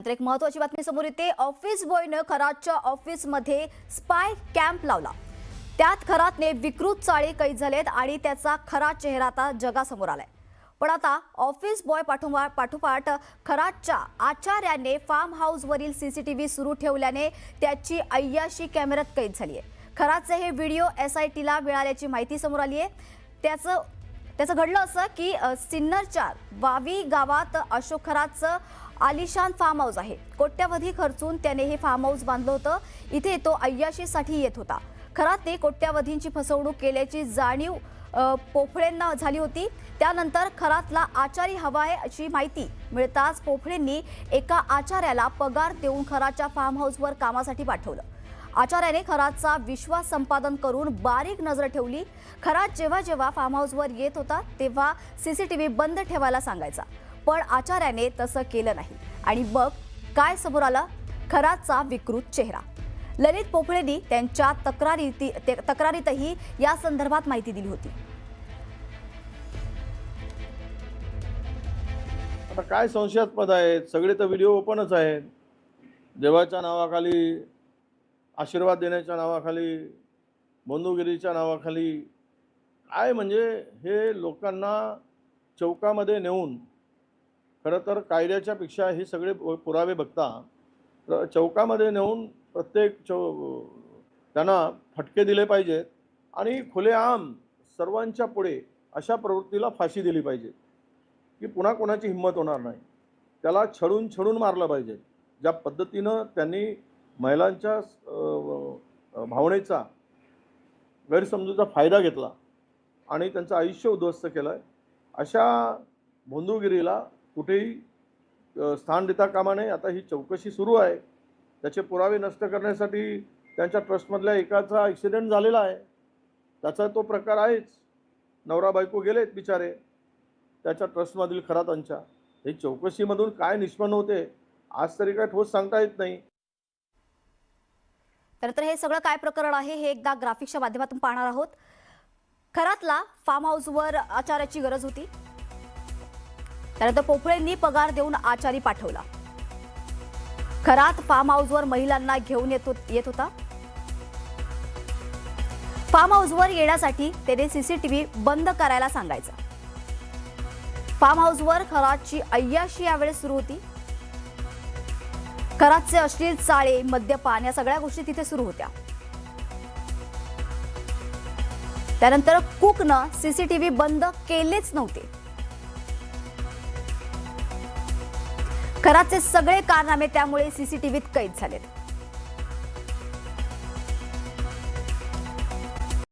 त्यानंतर एक महत्त्वाची बातमी समोर येते। ऑफिस बॉयनं खरातच्या ऑफिसमध्ये स्पाय कॅम्प लावला। त्यात खरातने विकृत चाळे कैद झालेत आणि त्याचा खरा चेहरा आता जगासमोर आलाय। पण आता ऑफिस बॉय पाठोपाठ खरातच्या आचार्याने फार्म हाऊसवरील सीसीटीव्ही सुरू ठेवल्याने त्याची अय्याशी कॅमेऱ्यात कैद झाली आहे। खरातचे हे व्हिडिओ SITला मिळाल्याची माहिती समोर आली आहे। त्याचं घडलं असं की सिन्नरच्या वावी गावात अशोक खरातचं आलिशान फार्म हाऊस आहे। कोट्यावधी खर्चून त्याने हे फार्म हाऊस बांधलं होतं। इथे तो अय्याशीसाठी येत होता। खरातने कोट्यावधींची फसवणूक केल्याची जाणीव पोफळेंना झाली होती। त्यानंतर खरातला आचारी हवा आहे अशी माहिती मिळताच पोफळेंनी एका आचार्याला पगार देऊन खरातच्या फार्म हाऊसवर कामासाठी पाठवलं। आचार्याने खरातचा विश्वास संपादन करून बारीक नजर ठेवली। खरात जेव्हा फार्म हाऊसवर येत होता तेव्हा सीसीटीव्ही बंद ठेवायला सांगायचा, पण आचार्याने तसं केलं नाही। आणि मग काय समोर आलं? खरातचा विकृत चेहरा। ललित पोफळेंनी त्यांच्या तक्रारीतही या संदर्भात माहिती दिली होती। आता काय संशयास्पद आहेत? सगळे तर व्हिडिओ ओपनच आहेत। देवाच्या नावाखाली, आशीर्वाद देण्याच्या नावाखाली, बंधुगिरीच्या नावाखाली काय म्हणजे हे लोकांना चौकामध्ये नेऊन, खरं तर कायद्याच्या पेक्षा हे सगळे पुरावे बघता चौकामध्ये नेऊन प्रत्येक त्यांना फटके दिले पाहिजेत आणि खुलेआम सर्वांच्या पुढे अशा प्रवृत्तीला फाशी दिली पाहिजे की पुन्हा कोणाची हिंमत होणार नाही। त्याला छळून मारलं पाहिजे। ज्या पद्धतीनं त्यांनी महिलांच्या भावनेचा गैरसमजूचा फायदा घेतला आणि त्यांचं आयुष्य उद्ध्वस्त केलं आहे, अशा भोंदूगिरीला कुठेही स्थान देता कामा नये। आता ही चौकशी सुरू आहे। त्याचे पुरावे नष्ट करण्यासाठी त्यांच्या ट्रस्टमधल्या एकाचा ॲक्सिडेंट झालेला आहे, त्याचा तो प्रकार आहेच। नवरा बायको गेलेत बिचारे त्याच्या ट्रस्टमधील खरातांच्या। ही चौकशीमधून काय निष्पन्न होते आज तरी काय ठोस सांगता येत नाही। तर हे सगळं काय प्रकरण आहे हे एकदा ग्राफिक्सच्या माध्यमातून पाहणार आहोत। खरातला फार्म हाऊसवर आचार्याची गरज होती। त्यानंतर पोफळेंनी पगार देऊन आचारी पाठवला। खरात फार्म हाऊसवर महिलांना घेऊन येत होता। फार्म हाऊसवर येण्यासाठी त्याने सीसीटीव्ही बंद करायला सांगायचा। फार्म हाऊसवर खरातची अय्याशी यावेळेस सुरू होती। खरातचे अश्लील चाळे, मद्यपान या सगळ्या गोष्टी तिथे सुरू होत्या। त्यानंतर कुकनं सीसीटीव्ही बंद केलेच नव्हते। खरातचे सगळे कारनामे त्यामुळे सीसीटीव्हीत कैद झालेत।